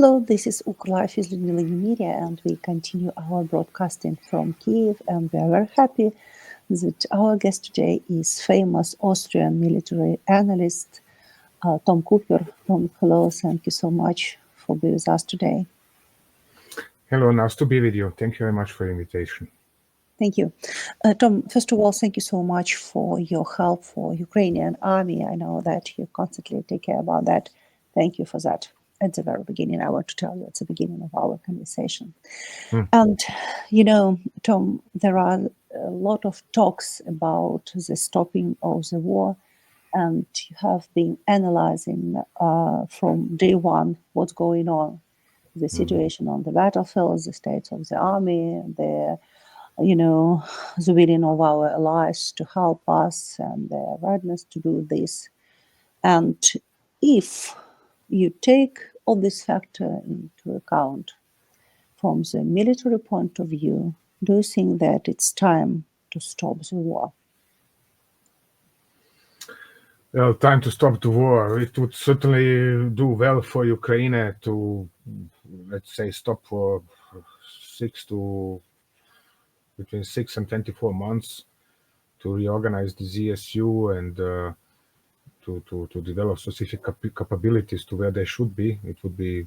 Hello, this is UKRLIFE with Ludmila Nemyria, and we continue our broadcasting from Kiev, and we are very happy that our guest today is famous Austrian military analyst Tom Cooper. Tom, hello, thank you so much for being with us today. Hello, nice to be with you. Thank you very much for the invitation. Thank you. Tom, first of all, thank you so much for your help for Ukrainian army. I know that you constantly take care about that. Thank you for that. At the very beginning, I want to tell you at the beginning of our conversation. And, you know, Tom, there are a lot of talks about the stopping of the war, and you have been analyzing from day one what's going on, the situation on the battlefield, the state of the army, the willing of our allies to help us and their readiness to do this. And if you take all this factor into account from the military point of view, do you think that it's time to stop the war? Well, time to stop the war. It would certainly do well for Ukraine to, let's say, stop for between 6 and 24 months to reorganize the ZSU and to develop specific capabilities to where they should be. It would be,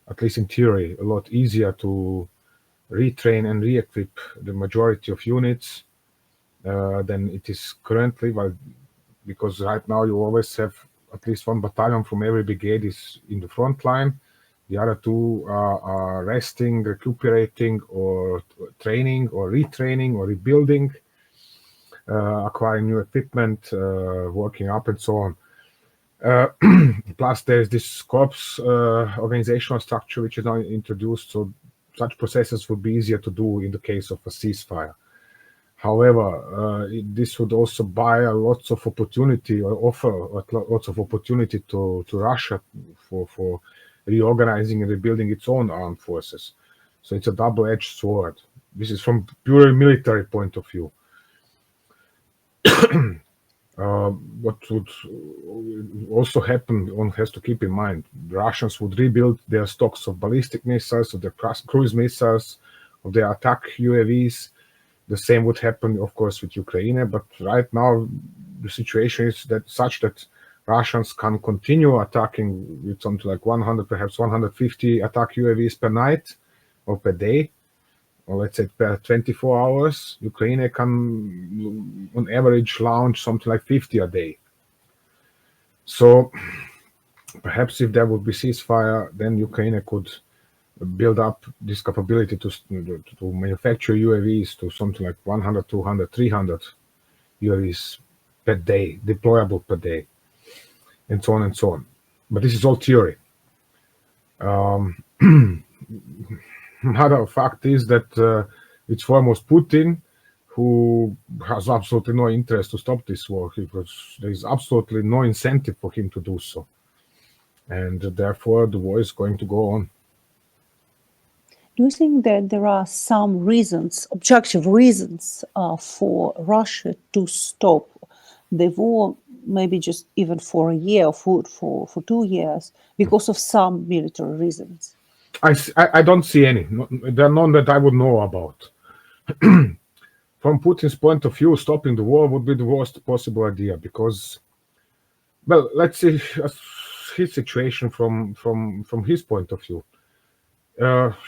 at least in theory, a lot easier to retrain and re-equip the majority of units than it is currently, because right now you always have at least one battalion from every brigade is in the front line. The other two are resting, recuperating, or training, or retraining, or rebuilding, acquiring new equipment, working up, and so on. Plus, there's this corps organizational structure which is now introduced, so such processes would be easier to do in the case of a ceasefire. However, this would also buy lots of opportunity, or offer lots of opportunity to Russia for reorganizing and rebuilding its own armed forces. So it's a double-edged sword. This is from purely military point of view. What would also happen, one has to keep in mind, the Russians would rebuild their stocks of ballistic missiles, of their cruise missiles, of their attack UAVs. The same would happen, of course, with Ukraine. But right now, the situation is such that Russians can continue attacking with something like 100, perhaps 150 attack UAVs per night or per day, or let's say per 24 hours. Ukraine can, on average, launch something like 50 a day. So perhaps if there would be ceasefire, then Ukraine could build up this capability to manufacture UAVs to something like 100, 200, 300 UAVs per day, deployable per day, and so on and so on. But this is all theory. Another fact is that it's foremost Putin who has absolutely no interest to stop this war, because there is absolutely no incentive for him to do so. And therefore, the war is going to go on. Do you think that there are some reasons, objective reasons, for Russia to stop the war, maybe just even for a year, for 2 years, because of some military reasons? I don't see any. There are none that I would know about. From Putin's point of view, stopping the war would be the worst possible idea, because, well, let's see his situation from his point of view.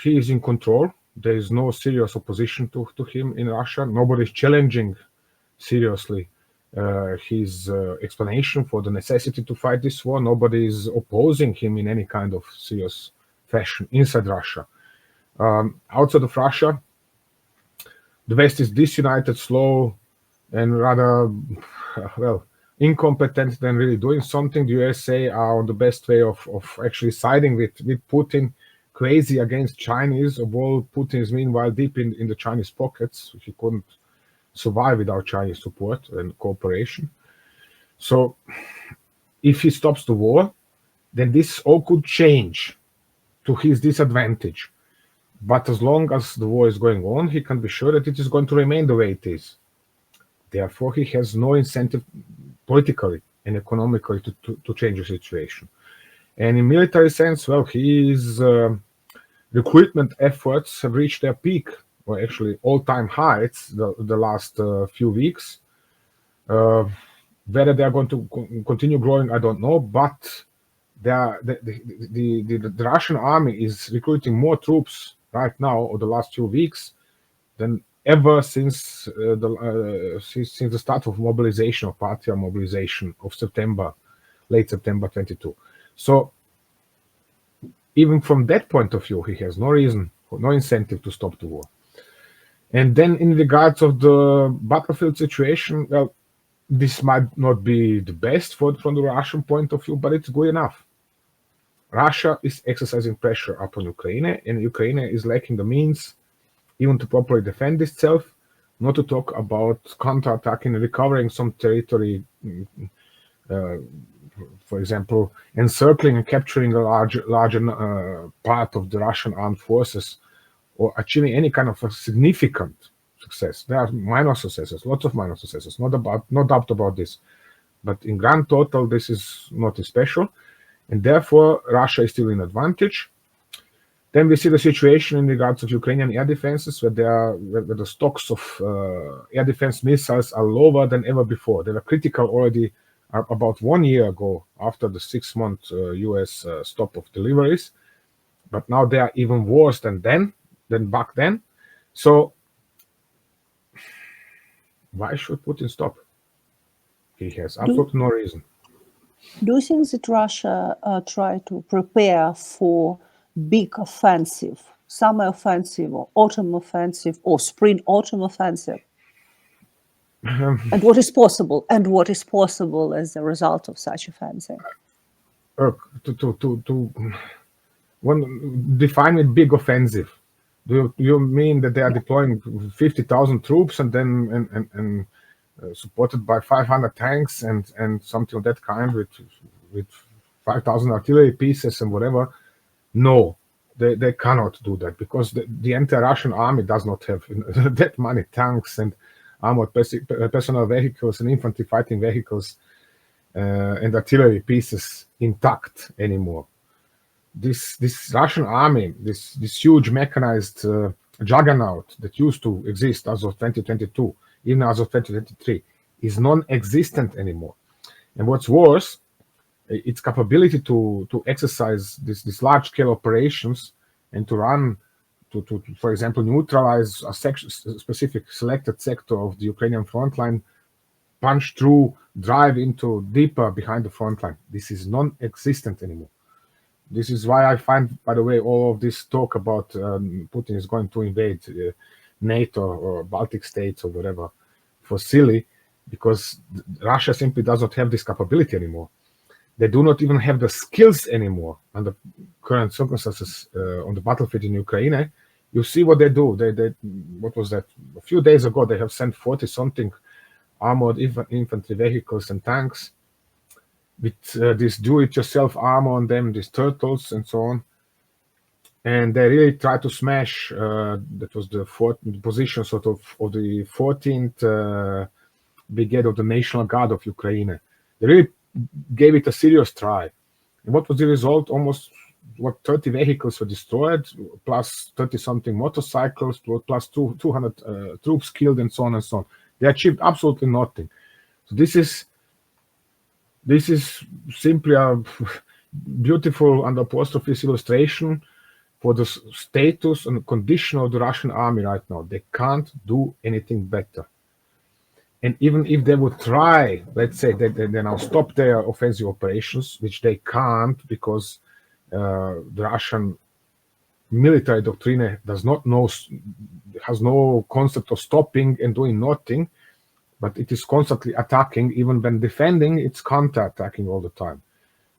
He is in control. There is no serious opposition to him in Russia. Nobody is challenging seriously his explanation for the necessity to fight this war. Nobody is opposing him in any kind of serious fashion inside Russia. Outside of Russia, the West is disunited, slow, and rather, well, incompetent than really doing something. The USA are on the best way of actually siding with Putin, crazy against Chinese. Of all, Putin is meanwhile deep in the Chinese pockets. He couldn't survive without Chinese support and cooperation. So if he stops the war, then this all could change to his disadvantage. But as long as the war is going on, he can be sure that it is going to remain the way it is. Therefore, he has no incentive politically and economically to change the situation. And in military sense, well, his recruitment efforts have reached their peak, or actually all-time heights, the last few weeks. Whether they are going to continue growing, I don't know, but the Russian army is recruiting more troops right now, or the last few weeks, than ever since since the start of mobilization, of partial mobilization of September, late September 22. So even from that point of view, he has no reason, no incentive to stop the war. And then in regards of the battlefield situation, well, this might not be the best from the Russian point of view, but it's good enough. Russia is exercising pressure upon Ukraine, and Ukraine is lacking the means even to properly defend itself, not to talk about counterattacking and recovering some territory, for example, encircling and capturing a larger part of the Russian armed forces, or achieving any kind of a significant success. There are minor successes, lots of minor successes, no doubt about this. But in grand total, this is not special, and therefore Russia is still in advantage. Then we see the situation in regards of Ukrainian air defenses, where the stocks of air defense missiles are lower than ever before. They were critical already about 1 year ago, after the 6-month US stop of deliveries, but now they are even worse than back then. So why should Putin stop? He has absolutely no reason. Do you think that Russia try to prepare for big offensive, summer offensive, or autumn offensive, or spring-autumn offensive? And what is possible? And what is possible as a result of such offensive? Define a big offensive. Do you mean that they are deploying 50,000 troops and then supported by 500 tanks and something of that kind with 5,000 artillery pieces and whatever? No, they cannot do that, because the entire Russian army does not have that many tanks and armored personnel vehicles and infantry fighting vehicles and artillery pieces intact anymore. This Russian army, this huge mechanized juggernaut that used to exist as of 2022, even as of 2023, is non-existent anymore. And what's worse, its capability to exercise this large-scale operations and to run, to for example, neutralize a specific selected sector of the Ukrainian front line, punch through, drive into deeper behind the front line. This is non-existent anymore. This is why I find, by the way, all of this talk about Putin is going to invade NATO or Baltic states or whatever for silly, because Russia simply does not have this capability anymore. They do not even have the skills anymore under current circumstances on the battlefield in Ukraine. You see what they do. They what was that? A few days ago, they have sent 40-something armored infantry vehicles and tanks with this do-it-yourself armor on them, these turtles and so on. And they really try to smash, that was the position sort of the 14th Brigade of the National Guard of Ukraine. They really gave it a serious try. And what was the result? Almost 30 vehicles were destroyed, plus 30-something motorcycles, plus 200 troops killed, and so on and so on. They achieved absolutely nothing. So this is simply a beautiful and apostrophe illustration for the status and condition of the Russian army right now. They can't do anything better. And even if they would try, let's say they now stop their offensive operations, which they can't, because the Russian military doctrine has no concept of stopping and doing nothing, but it is constantly attacking. Even when defending, it's counter-attacking all the time.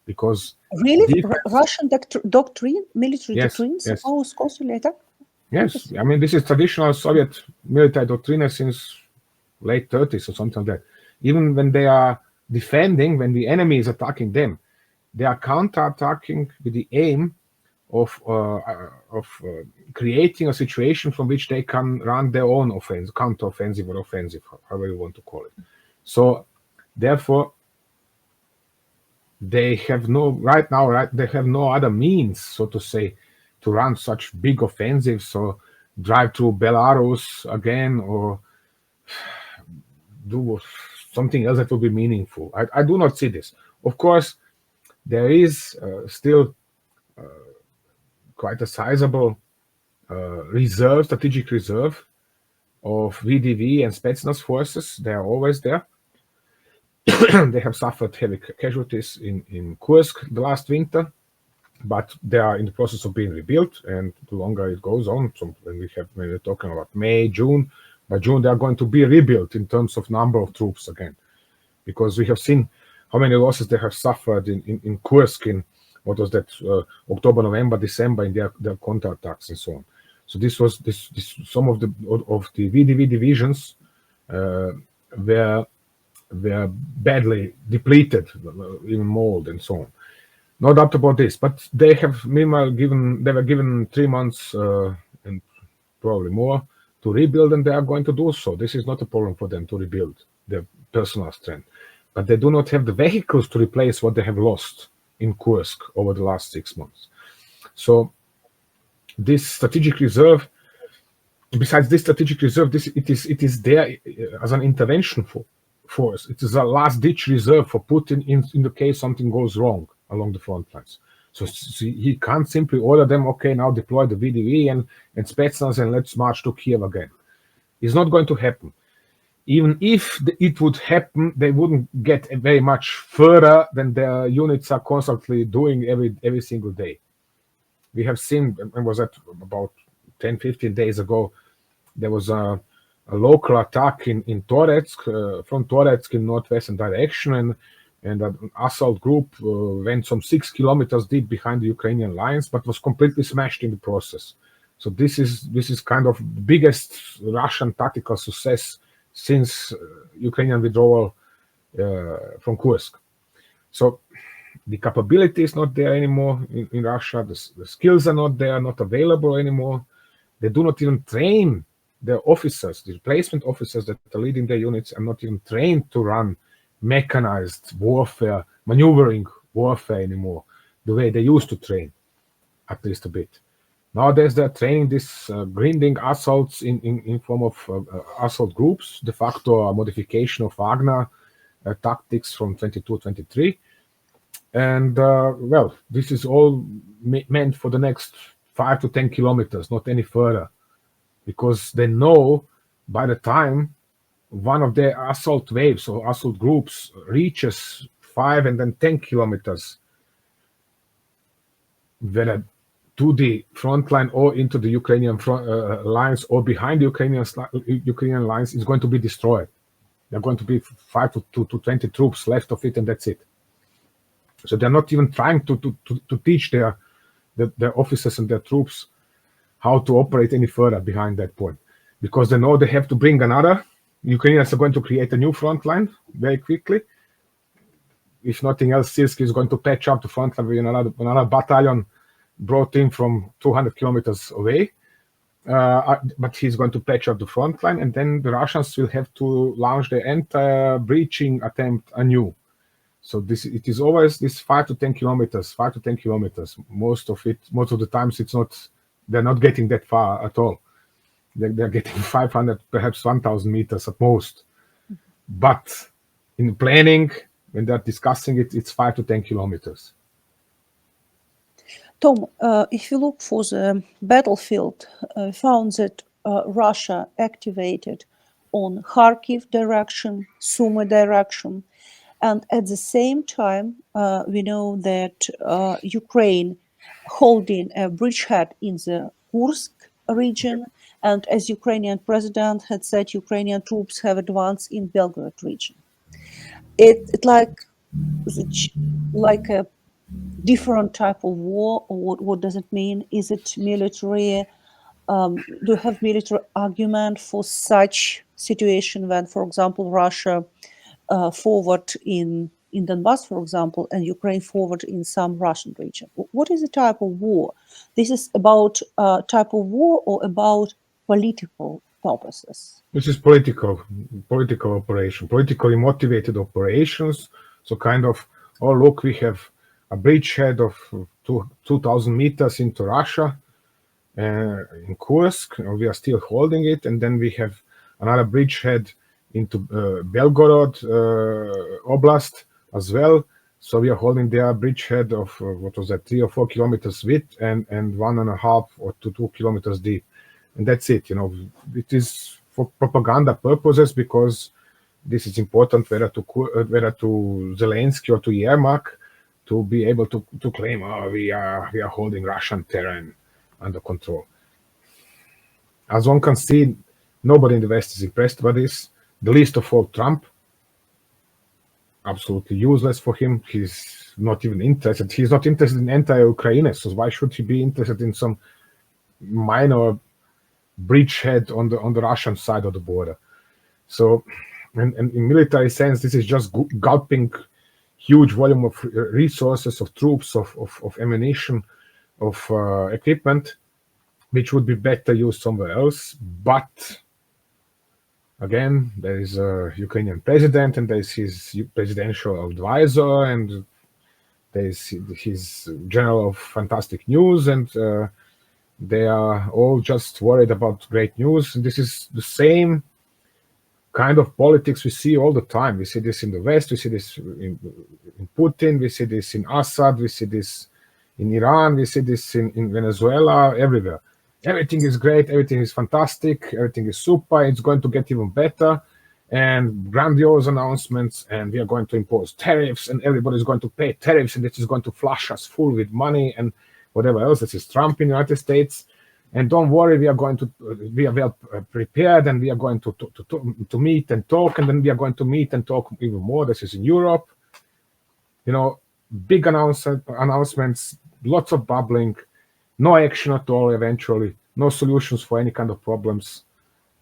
Because really, Russian doctrine, military doctrines, yes. constantly attack? Yes, I mean, this is traditional Soviet military doctrine since late 30s or something like that. Even when they are defending, when the enemy is attacking them, they are counter-attacking with the aim of creating a situation from which they can run their own offense, counter-offensive or offensive, however you want to call it. So, therefore, they have no right now. Right, they have no other means, so to say, to run such big offensives or drive through Belarus again or do something else that will be meaningful. I do not see this. Of course, there is still quite a sizable reserve, strategic reserve of VDV and Spetsnaz forces. They are always there. They have suffered heavy casualties in Kursk the last winter, but they are in the process of being rebuilt. And the longer it goes on, so when we're talking about May, June, by June they are going to be rebuilt in terms of number of troops again, because we have seen how many losses they have suffered in Kursk in what was that October, November, December in their counterattacks and so on. So this was this some of the VDV divisions were badly depleted, even mauled and so on. No doubt about this. But they have meanwhile they were given 3 months and probably more to rebuild, and they are going to do so. This is not a problem for them to rebuild their personal strength, but they do not have the vehicles to replace what they have lost in Kursk over the last 6 months. So this strategic reserve, besides this strategic reserve, it is there as an intervention force. It is a last-ditch reserve for Putin in the case something goes wrong along the front lines. So he can't simply order them, okay, now deploy the VDV and Spetsnaz and let's march to Kiev again. It's not going to happen. Even if it would happen, they wouldn't get very much further than their units are constantly doing every single day. We have seen, and was that about 10, 15 days ago, there was a local attack in Toretsk, from Toretsk in northwestern direction, and an assault group went some 6 kilometers deep behind the Ukrainian lines, but was completely smashed in the process. So this is kind of the biggest Russian tactical success since Ukrainian withdrawal from Kursk. So the capability is not there anymore in Russia. The skills are not there, not available anymore. They do not even train their officers. The replacement officers that are leading their units are not even trained to run mechanized warfare, maneuvering warfare anymore, the way they used to train, at least a bit. Nowadays, they're training these grinding assaults in form of assault groups, de facto a modification of Wagner tactics from 22-23. And, well, this is all meant for the next 5 to 10 kilometers, not any further, because they know by the time one of their assault waves or assault groups reaches 5 and then 10 kilometers, whether to the front line or into the Ukrainian lines or behind the Ukrainian lines, is going to be destroyed. There are going to be 5 to 20 troops left of it, and that's it. So they're not even trying to teach their officers and their troops how to operate any further behind that point, because they know they have to bring another. Ukrainians are going to create a new front line very quickly. If nothing else, Sirski is going to patch up the front line with another battalion brought in from 200 kilometers away. But he's going to patch up the front line, and then the Russians will have to launch the entire breaching attempt anew. So it is always this 5 to 10 kilometers. Most of the times they're not getting that far at all. They're getting 500, perhaps 1,000 meters at most. But in planning, when they're discussing it, it's 5 to 10 kilometers. Tom, if you look for the battlefield, found that Russia activated on Kharkiv direction, Sumy direction, and at the same time, we know that Ukraine holding a bridgehead in the Kursk region, and as Ukrainian president had said, Ukrainian troops have advanced in Belgorod region. It's like a different type of war, or what does it mean? Is it military? Do you have military argument for such situation when, for example, Russia forward in Donbass, for example, and Ukraine forward in some Russian region? What is the type of war? This is about type of war or about political purposes? This is political operation, politically motivated operations. So kind of oh, look, we have a bridgehead of 2,000 meters into Russia in Kursk. We are still holding it. And then we have another bridgehead into Belgorod Oblast as well. So we are holding their bridgehead of, what was that, 3 or 4 kilometers width and 1.5 or 2 kilometers deep. And that's it. It is for propaganda purposes, because this is important whether to Zelensky or to Yermak to be able to claim, oh, we are holding Russian terrain under control. As one can see, nobody in the West is impressed by this. The least of all Trump. Absolutely useless for him. He's not even interested. He's not interested in anti-Ukraine. So why should he be interested in some minor bridgehead on the Russian side of the border? So, and in military sense, this is just gulping huge volume of resources, of troops, of ammunition, of equipment, which would be better used somewhere else. But again, there is a Ukrainian president, and there is his presidential advisor, and there is his general of fantastic news, and they are all just worried about great news. And this is the same kind of politics we see all the time. We see this in the West, we see this in Putin, we see this in Assad, we see this in Iran, we see this in Venezuela, everywhere. Everything is great, everything is fantastic, everything is super, it's going to get even better, and grandiose announcements, and we are going to impose tariffs, and everybody's going to pay tariffs, and this is going to flush us full with money and whatever else. This is Trump in the United States. And don't worry, we are well prepared, and we are going to meet and talk, and then we are going to meet and talk even more. This is in Europe. Big announcements, lots of bubbling, no action at all eventually, no solutions for any kind of problems,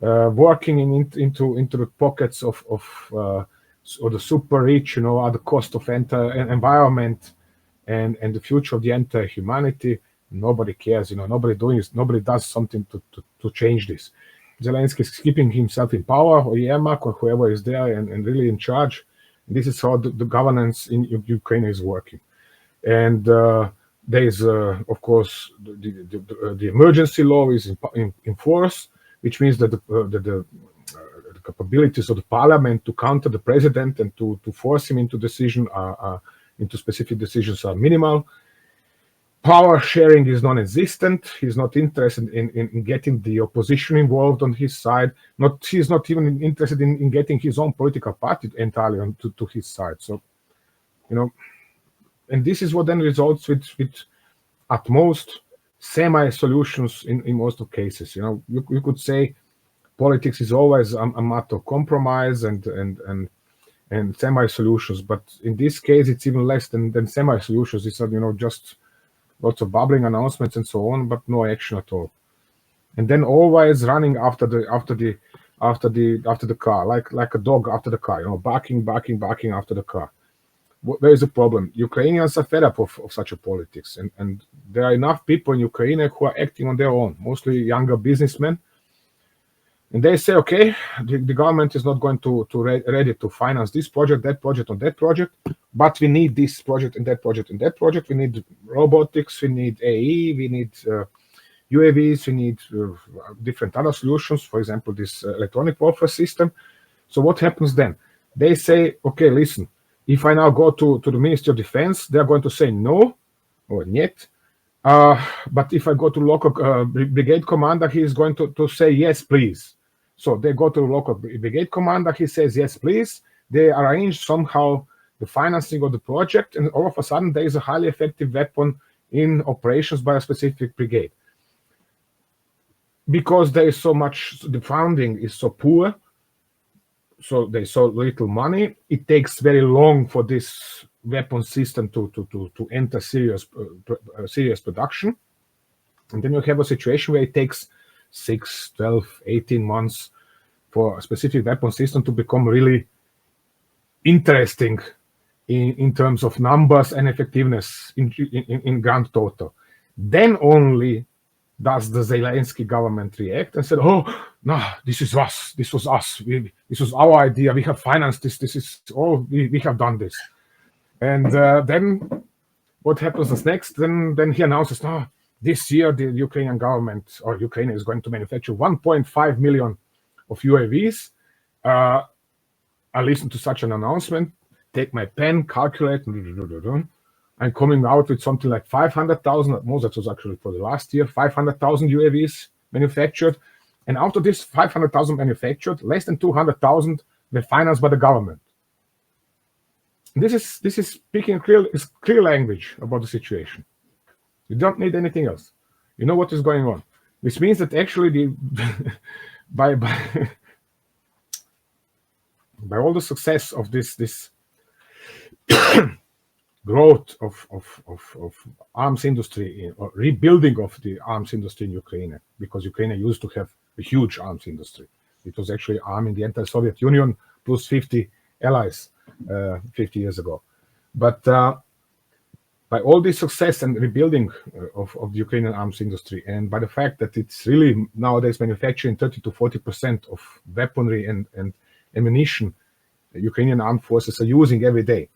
working into the pockets of the super rich, at the cost of environment and the future of the entire humanity. Nobody cares, nobody does something to change this. Zelensky is keeping himself in power, or Yermak, or whoever is there and really in charge. This is how the governance in Ukraine is working. And there is, of course, the emergency law is in force, which means that the capabilities of the parliament to counter the president and to force him into into specific decisions are minimal. Power sharing is non-existent. He's not interested in getting the opposition involved on his side. He's not even interested in getting his own political party entirely to his side. So, and this is what then results with at most semi-solutions in most of cases. You could say politics is always a matter of compromise and semi-solutions, but in this case it's even less than semi-solutions. It's just lots of bubbling announcements and so on, but no action at all. And then always running after the car, like a dog after the car, barking after the car. Where is the problem? Ukrainians are fed up of such a politics, and there are enough people in Ukraine who are acting on their own, mostly younger businessmen. And they say, okay, the government is not going to ready to finance this project, that project, or that project, but we need this project and that project and that project. We need robotics, we need AE, we need UAVs, we need different other solutions, for example, this electronic warfare system. So what happens then? They say, okay, listen, if I now go to the Ministry of Defense, they're going to say no, or niet. But if I go to local brigade commander, he is going to say yes, please. So they go to the local brigade commander, he says yes, please. They arrange somehow the financing of the project, and all of a sudden there is a highly effective weapon in operations by a specific brigade. Because there is so much, the funding is so poor, so there's so little money, it takes very long for this weapon system to enter serious production. And then you have a situation where it takes 6, 12, 18 months for a specific weapon system to become really interesting in terms of numbers and effectiveness in grand total. Then only does the Zelensky government react and said, oh, no, this is us. This was us. This was our idea. We have financed this. This is all. We have done this. And then what happens is next? Then he announces, no, this year the Ukrainian government or Ukraine is going to manufacture 1.5 million of UAVs. I listen to such an announcement, take my pen, calculate. I'm coming out with something like 500,000, at most that was actually for the last year, 500,000 UAVs manufactured. And out of this 500,000 manufactured, less than 200,000 were financed by the government. This is speaking clear language about the situation. You don't need anything else. You know what is going on. This means that actually the by all the success of this growth of arms industry or rebuilding of the arms industry in Ukraine, because Ukraine used to have a huge arms industry. It was actually arming the entire Soviet Union plus 50 allies 50 years ago. But by all this success and rebuilding of the Ukrainian arms industry, and by the fact that it's really nowadays manufacturing 30 to 40% of weaponry and ammunition the Ukrainian armed forces are using every day.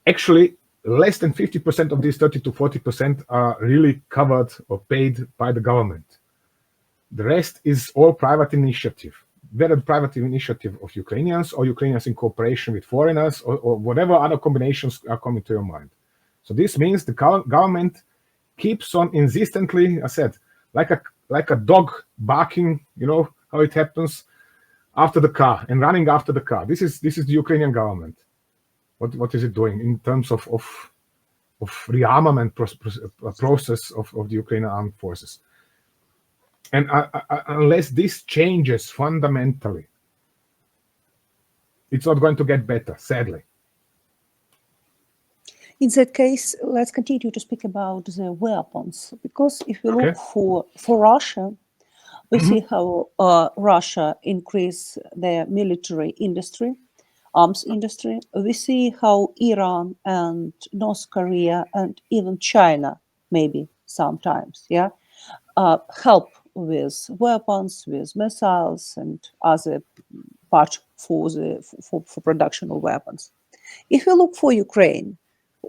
Actually, less than 50% of these 30 to 40% are really covered or paid by the government. The rest is all private initiative, whether private initiative of Ukrainians or Ukrainians in cooperation with foreigners or whatever other combinations are coming to your mind. So this means the government keeps on insistently, I said, like a dog barking, you know how it happens, after the car and running after the car. This is the Ukrainian government. What is it doing in terms of rearmament process of the Ukrainian armed forces? And unless this changes fundamentally, it's not going to get better, sadly. In that case, let's continue to speak about the weapons, because if we look for Russia, we see how Russia increased their military industry, arms industry. We see how Iran and North Korea and even China, maybe sometimes, help with weapons, with missiles and other part for production of weapons. If we look for Ukraine,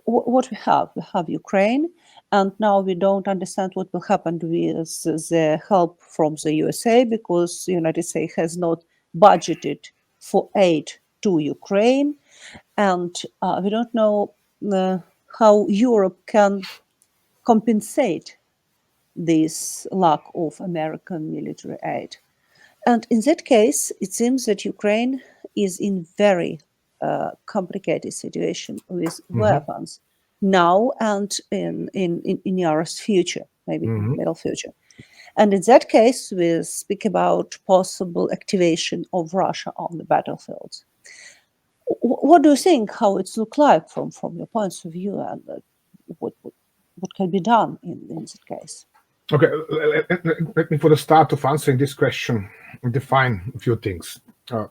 what we have Ukraine, and now we don't understand what will happen with the help from the USA, because the United States has not budgeted for aid to Ukraine, and we don't know how Europe can compensate this lack of American military aid. And in that case, it seems that Ukraine is in very complicated situation with weapons now and in nearest future, maybe middle future. And in that case, we speak about possible activation of Russia on the battlefield. What do you think? How it look like from your points of view, and what can be done in that case? Okay, let me, for the start of answering this question, define a few things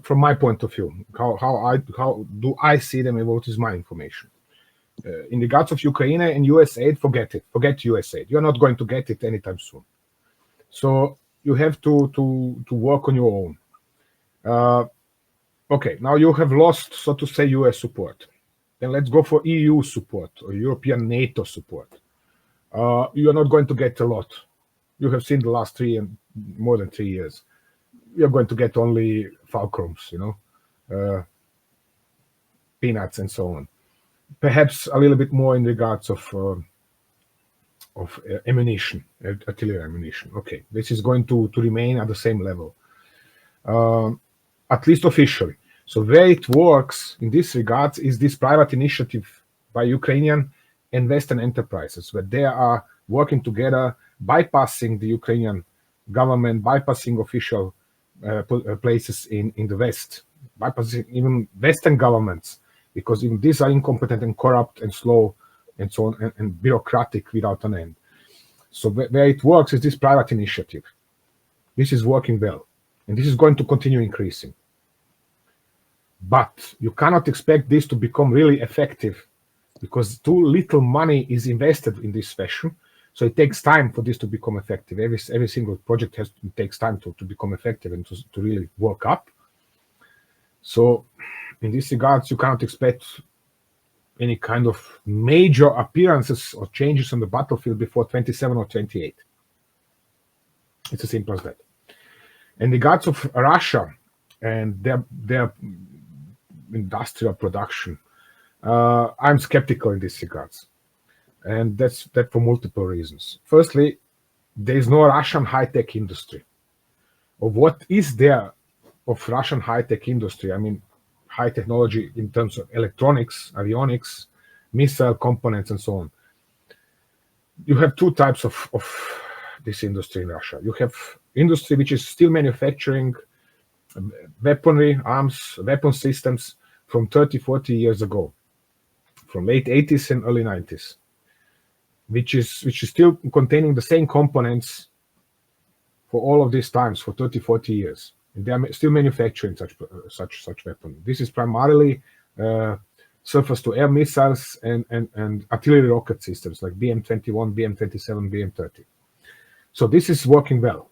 from my point of view. How do I see them, and what is my information? In regards of Ukraine and US aid, forget it. Forget US aid. You're not going to get it anytime soon. So you have to work on your own. Okay, now you have lost, so to say, US support. Then let's go for EU support or European NATO support. You are not going to get a lot. You have seen the last more than 3 years. You're going to get only fulcrums, peanuts and so on. Perhaps a little bit more in regards of ammunition, artillery ammunition. Okay, this is going to remain at the same level, at least officially. So where it works in this regards is this private initiative by Ukrainian and Western enterprises, where they are working together, bypassing the Ukrainian government, bypassing official places in the West, bypassing even Western governments, because even these are incompetent and corrupt and slow and so on, and bureaucratic without an end. So where it works is this private initiative. This is working well, and this is going to continue increasing. But you cannot expect this to become really effective, because too little money is invested in this fashion. So it takes time for this to become effective. Every single project takes time to become effective and to really work up. So in this regards, you cannot expect any kind of major appearances or changes on the battlefield before 27 or 28. It's as simple as that. In regards of Russia and their industrial production, I'm skeptical in this regards, and that's for multiple reasons. Firstly, there is no Russian high-tech industry. Or what is there of Russian high-tech industry? I mean, high technology in terms of electronics, avionics, missile components, and so on. You have two types of this industry in Russia. You have industry which is still manufacturing weaponry, arms, weapon systems from 30, 40 years ago, from late 80s and early 90s, which is still containing the same components for all of these times, for 30, 40 years. And they are still manufacturing such weapons. This is primarily surface-to-air missiles and artillery rocket systems like BM-21, BM-27, BM-30. So this is working well.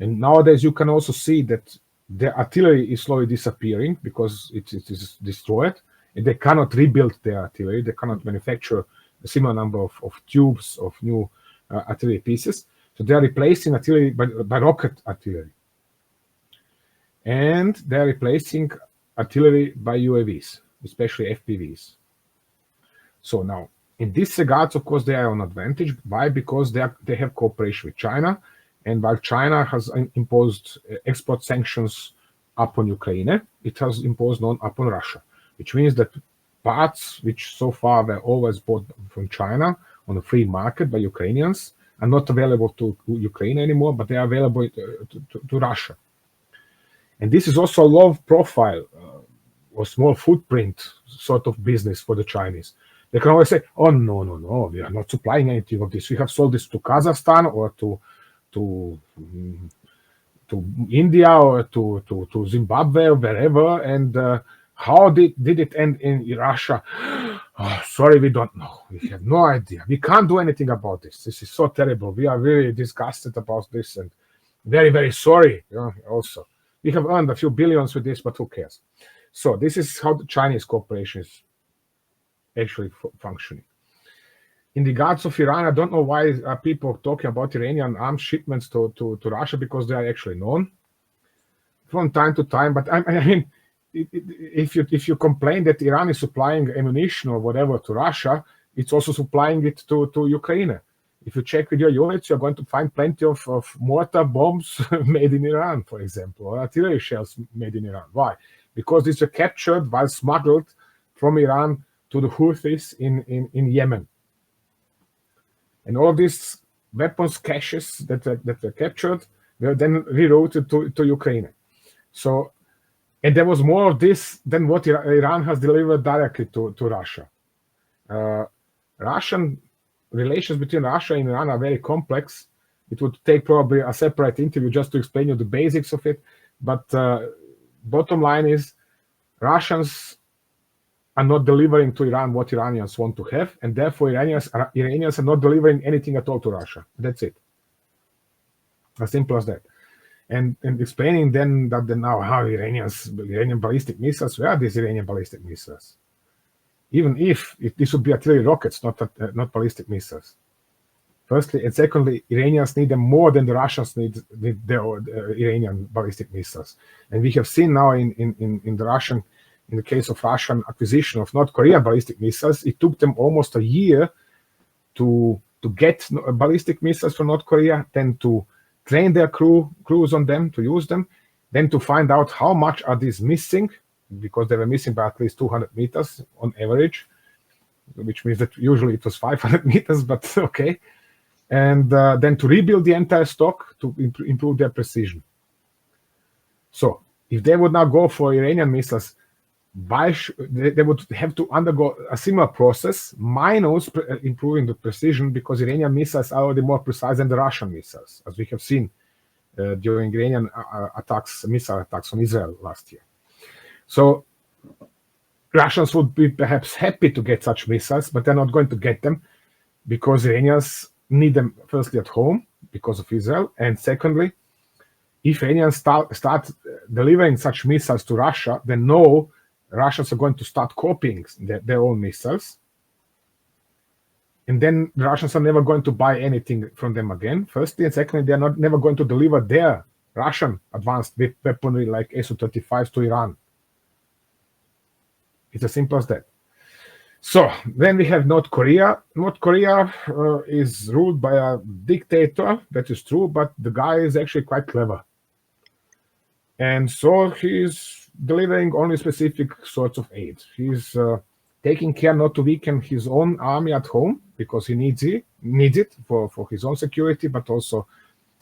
And nowadays you can also see that the artillery is slowly disappearing because it is destroyed, and they cannot rebuild their artillery. They cannot manufacture a similar number of tubes of new artillery pieces. So they are replacing artillery by rocket artillery. And they are replacing artillery by UAVs, especially FPVs. So now, in this regards, of course, they are on advantage. Why? Because they have cooperation with China, and while China has imposed export sanctions upon Ukraine, it has imposed none upon Russia, which means that parts which so far were always bought from China on a free market by Ukrainians are not available to Ukraine anymore, but they are available to Russia. And this is also a low profile or small footprint sort of business for the Chinese. They can always say, oh, no, we are not supplying anything of this. We have sold this to Kazakhstan or to India or to Zimbabwe or wherever. And how did it end in Russia? Oh, sorry, we don't know. We have no idea. We can't do anything about this. This is so terrible. We are really disgusted about this and very, very sorry. Also, we have earned a few billions with this, but who cares? So this is how the Chinese cooperation is actually functioning. In regards of Iran, I don't know why people talking about Iranian arms shipments to Russia, because they are actually known from time to time. But I mean, if you complain that Iran is supplying ammunition or whatever to Russia, it's also supplying it to Ukraine. If you check with your units, you're going to find plenty of mortar bombs made in Iran, for example, or artillery shells made in Iran. Why? Because these were captured while smuggled from Iran to the Houthis in Yemen. And all of these weapons caches that were captured were then rerouted to Ukraine. So, and there was more of this than what Iran has delivered directly to Russia. Russian relations between Russia and Iran are very complex. It would take probably a separate interview just to explain you the basics of it. But bottom line is, Russians are not delivering to Iran what Iranians want to have, and therefore Iranians are not delivering anything at all to Russia. That's it. As simple as that. And explaining then that now how Iranian ballistic missiles, where are these Iranian ballistic missiles? Even if this would be artillery rockets, not ballistic missiles. Firstly, and secondly, Iranians need them more than the Russians need their Iranian ballistic missiles. And we have seen now in the case of Russian acquisition of North Korea ballistic missiles, it took them almost a year to get ballistic missiles from North Korea, then to train their crews on them, to use them, then to find out how much are these missing, because they were missing by at least 200 meters on average, which means that usually it was 500 meters, but okay. And then to rebuild the entire stock to improve their precision. So if they would now go for Iranian missiles, they would have to undergo a similar process, minus improving the precision, because Iranian missiles are already more precise than the Russian missiles, as we have seen during Iranian missile attacks on Israel last year. So Russians would be perhaps happy to get such missiles, but they're not going to get them because Iranians need them, firstly, at home because of Israel, and secondly, if Iranians start delivering such missiles to Russia, then no Russians are going to start copying their own missiles. And then the Russians are never going to buy anything from them again, firstly. And secondly, they are never going to deliver their Russian advanced weaponry like Su-35s to Iran. It's as simple as that. So then we have North Korea. North Korea is ruled by a dictator, that is true, but the guy is actually quite clever. And so he's delivering only specific sorts of aid. He's taking care not to weaken his own army at home, because he needs it for his own security, but also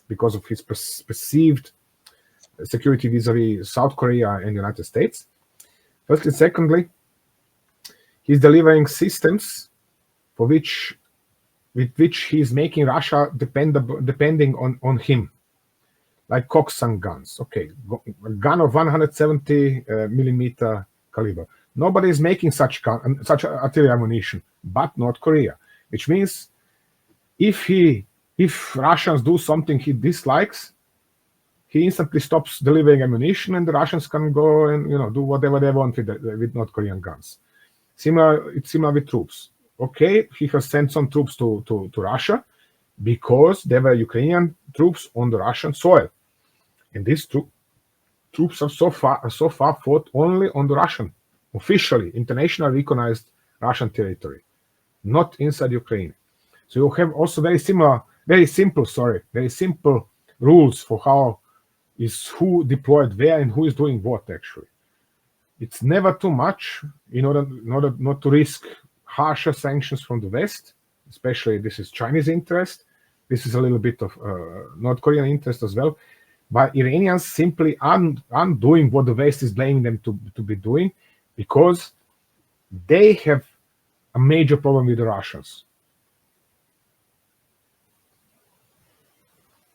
because of his perceived security vis-a-vis South Korea and the United States. Firstly, secondly, he's delivering systems with which he's making Russia depending on him, like Coxswain guns. Okay, a gun of 170 millimeter caliber. Nobody is making such artillery ammunition, but North Korea. Which means if Russians do something he dislikes, he instantly stops delivering ammunition, and the Russians can go and do whatever they want with North Korean guns. It's similar with troops. Okay, he has sent some troops to Russia because there were Ukrainian troops on the Russian soil, and these troops are so far fought only on the Russian, officially internationally recognized Russian territory, not inside Ukraine. So you have also very simple rules for how is who deployed where and who is doing what. Actually, it's never too much in order not to risk harsher sanctions from the West. Especially this is Chinese interest. This is a little bit of North Korean interest as well. But Iranians simply aren't doing what the West is blaming them to be doing, because they have a major problem with the Russians.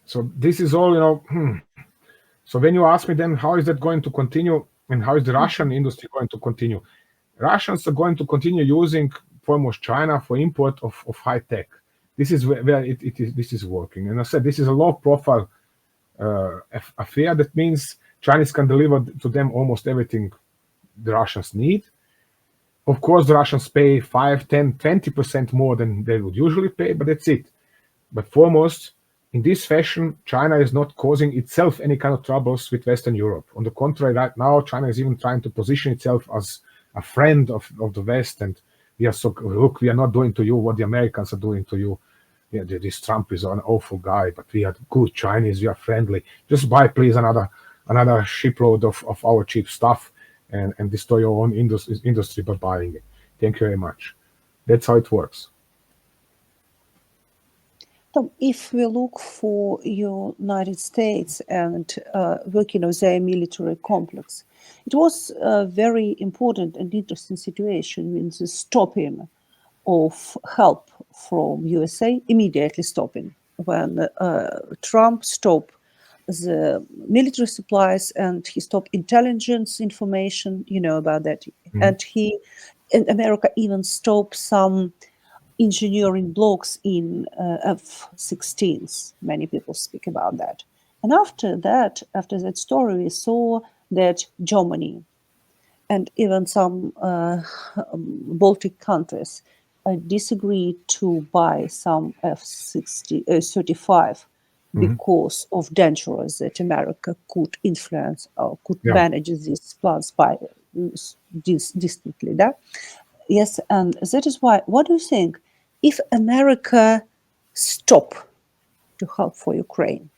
So this is all, So when you ask me then how is that going to continue and how is the Russian industry going to continue? Russians are going to continue using foremost China for import of high tech. This is where this is working. And I said this is a low profile affair. That means Chinese can deliver to them almost everything the Russians need. Of course, the Russians pay 5, 10, 20% more than they would usually pay, but that's it. But foremost, in this fashion, China is not causing itself any kind of troubles with Western Europe. On the contrary, right now, China is even trying to position itself as a friend of the West. And we are not doing to you what the Americans are doing to you. Yeah, this Trump is an awful guy, but we are good Chinese, we are friendly. Just buy, please, another shipload of our cheap stuff and destroy your own industry by buying it. Thank you very much. That's how it works. Tom, if we look for United States and working on their military complex, it was a very important and interesting situation with the stopping of help from USA, immediately stopping when Trump stopped the military supplies and he stopped intelligence information, about that. Mm-hmm. And America even stopped some engineering blocks in F-16s. Many people speak about that. And after that story, we saw that Germany and even some Baltic countries disagreed to buy some F-35 because of dangers that America could influence or could manage these plans by distantly. That? Yes, and that is why, what do you think? If America stop to help for Ukraine,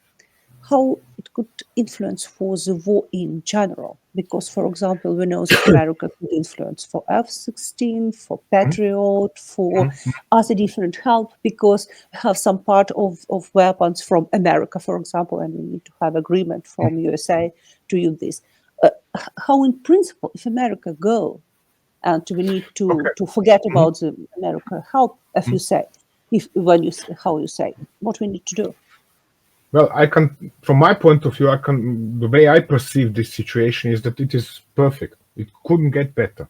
how it could influence for the war in general? Because, for example, we know that America could influence for F-16, for Patriot, for other different help, because we have some part of weapons from America, for example, and we need to have agreement from USA to use this. How in principle, if America go, and we need to forget about the American help, as you say, how you say, what we need to do? Well, from my point of view, the way I perceive this situation is that it is perfect. It couldn't get better.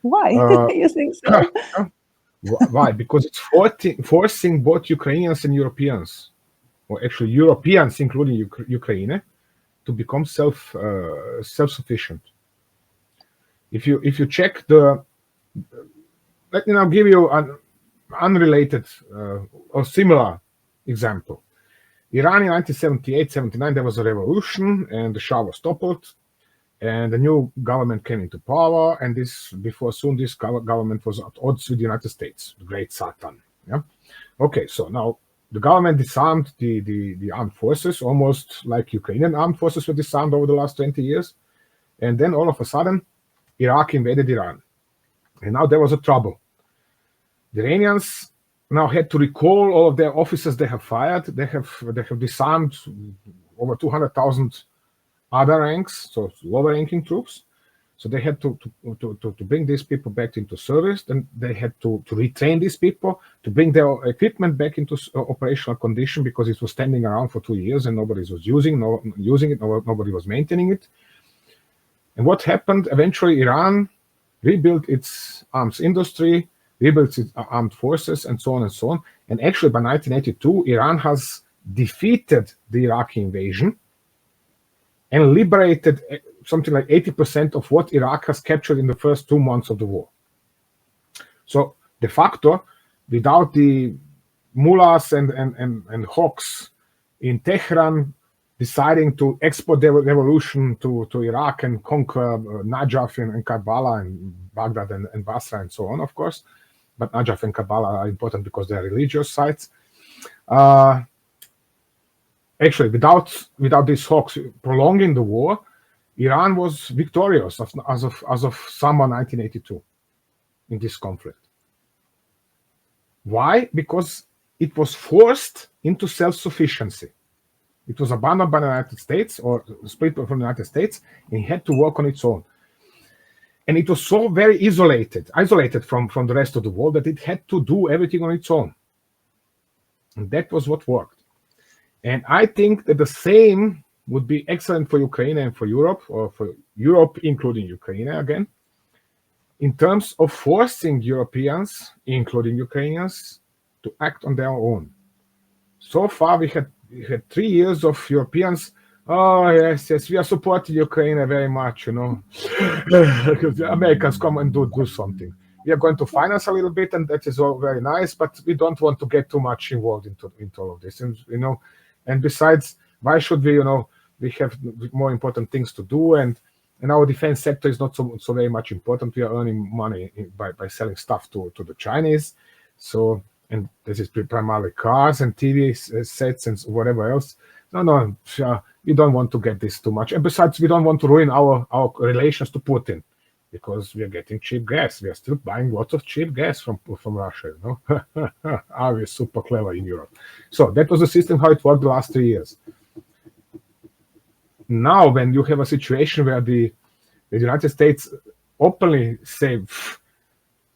Why? You think so? Why? Because it's forcing both Ukrainians and Europeans, or actually Europeans, including Ukraine, to become self-sufficient. If you check the, let me now give you an unrelated or similar example. Iran in 1978, 79, there was a revolution and the Shah was toppled and the new government came into power. And this, before soon, this government was at odds with the United States, the great Satan. Yeah. Okay, so now the government disarmed the armed forces, almost like Ukrainian armed forces were disarmed over the last 20 years. And then all of a sudden, Iraq invaded Iran. And now there was a trouble. The Iranians now had to recall all of their officers they have fired. They have disarmed over 200,000 other ranks, so lower ranking troops. So they had to bring these people back into service. Then they had to retrain these people, to bring their equipment back into operational condition, because it was standing around for 2 years and nobody was using it, nobody was maintaining it. And what happened? Eventually, Iran rebuilt its arms industry, rebuilt its armed forces, and so on and so on. And actually, by 1982, Iran has defeated the Iraqi invasion and liberated something like 80% of what Iraq has captured in the first 2 months of the war. So, de facto, without the mullahs and hawks in Tehran deciding to export their revolution to Iraq and conquer Najaf and Karbala and Baghdad and Basra and so on, of course. But Najaf and Karbala are important because they are religious sites. Actually, without these hawks prolonging the war, Iran was victorious as of summer 1982 in this conflict. Why? Because it was forced into self-sufficiency. It was abandoned by the United States or split from the United States, and it had to work on its own. And it was so very isolated from the rest of the world, that it had to do everything on its own. And that was what worked. And I think that the same would be excellent for Ukraine and for Europe, or for Europe, including Ukraine again, in terms of forcing Europeans, including Ukrainians, to act on their own. So far, we had 3 years of Europeans. Oh, yes, we are supporting Ukraine very much, because the Americans come and do something. We are going to finance a little bit, and that is all very nice, but we don't want to get too much involved into all of this. And besides, why should we, we have more important things to do, and our defense sector is not so very much important. We are earning money by selling stuff to the Chinese. So, and this is primarily cars and TV sets and whatever else. No, we don't want to get this too much. And besides, we don't want to ruin our relations to Putin, because we are getting cheap gas. We are still buying lots of cheap gas from Russia. We're super clever in Europe. So that was the system, how it worked the last 3 years. Now, when you have a situation where the United States openly say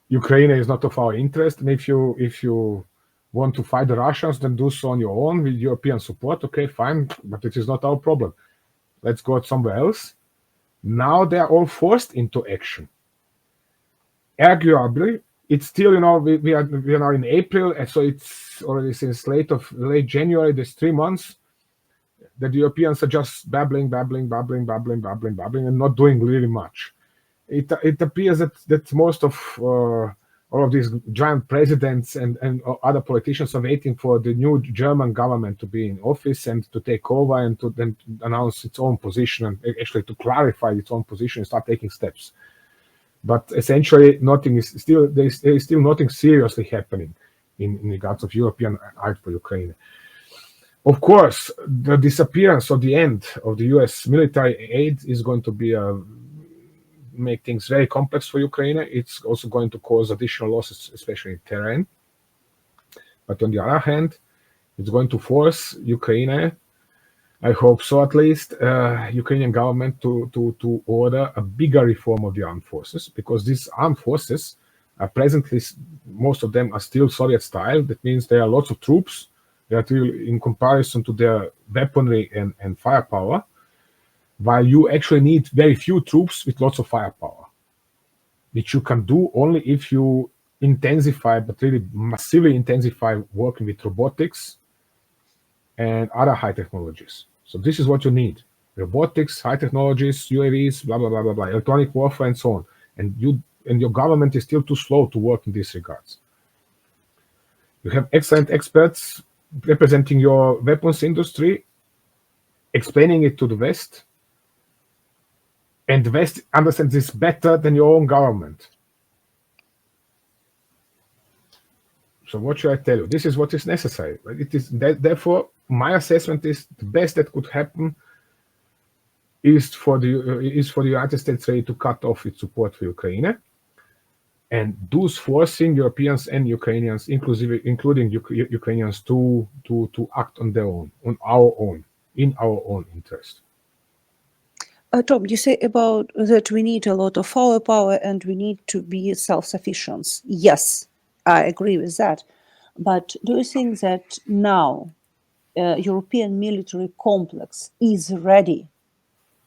Ukraine is not of our interest, and if you want to fight the Russians, then do so on your own with European support. Okay, fine, but it is not our problem. Let's go somewhere else. Now they are all forced into action. Arguably, it's still, we are now in April, and so it's already since late January. There's 3 months that the Europeans are just babbling, and not doing really much. It appears that most of all of these giant presidents and other politicians are waiting for the new German government to be in office and to take over and to then announce its own position, and actually to clarify its own position and start taking steps. But essentially, there is still nothing seriously happening in regards of European aid for Ukraine. Of course, the disappearance or the end of the US military aid is going to make things very complex for Ukraine. It's also going to cause additional losses, especially in terrain. But on the other hand, it's going to force Ukraine, I hope so at least, Ukrainian government to order a bigger reform of the armed forces, because these armed forces are presently, most of them are still Soviet style. That means there are lots of troops that will, in comparison to their weaponry and firepower, while you actually need very few troops with lots of firepower, which you can do only if you intensify, but really massively intensify, working with robotics and other high technologies. So this is what you need: robotics, high technologies, UAVs, blah, blah, blah, blah, blah, electronic warfare, and so on. and your government is still too slow to work in these regards. You have excellent experts representing your weapons industry, explaining it to the West, and the West understands this better than your own government. So what should I tell you? This is what is necessary. It is therefore my assessment is the best that could happen is for the United States ready to cut off its support for Ukraine, and thus forcing Europeans and Ukrainians, including Ukrainians, to act on their own, in our own interest. Tom, you say about that we need a lot of firepower and we need to be self-sufficient. Yes, I agree with that. But do you think that now European military complex is ready